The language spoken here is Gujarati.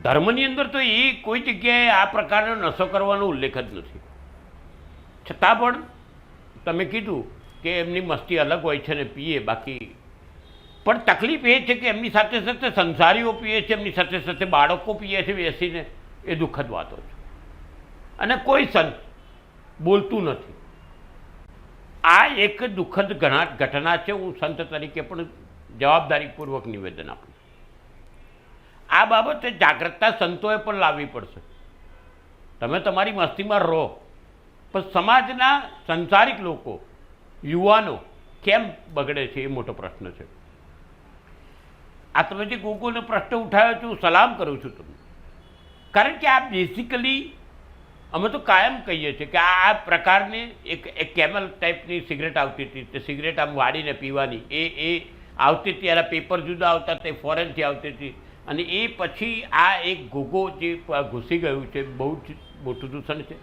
ધર્મની અંદર તો એ કોઈ જગ્યાએ આ પ્રકારનો નશો કરવાનો ઉલ્લેખ જ નથી. છતાં પણ તમે કીધું કે એમની મસ્તી અલગ હોય છે ને પીએ, બાકી પણ તકલીફ એ છે કે એમની સાથે સાથે સંસારીઓ પીએ છે, એમની સાથે સાથે બાળકો પીએ છે બેસીને. એ દુઃખદ વાતો છે અને કોઈ સંત બોલતું નથી. આ એક દુઃખદ ઘટના છે. હું સંત તરીકે પણ જવાબદારીપૂર્વક નિવેદન આપું. આ બાબતે જાગૃતતા સંતોએ પણ લાવવી પડશે. તમે તમારી મસ્તીમાં રહો, પણ સમાજના સંસારિક લોકો, યુવાનો કેમ બગડે છે એ મોટો પ્રશ્ન છે. આ તમે જે ગોગોનો પ્રશ્ન ઉઠાવ્યો છે, હું સલામ કરું છું તમને. કારણ કે આ બેઝિકલી અમે તો કાયમ કહીએ છીએ કે આ પ્રકારની એક કેમલ ટાઈપની સિગરેટ આવતી હતી. તે સિગરેટ આમ વાળીને પીવાની એ આવતી હતી. એના પેપર જુદા આવતા, તે ફોરેનથી આવતી હતી. અને એ પછી આ એક ગોગો જે ઘૂસી ગયું છે, બહુ જ મોટું દૂષણ છે.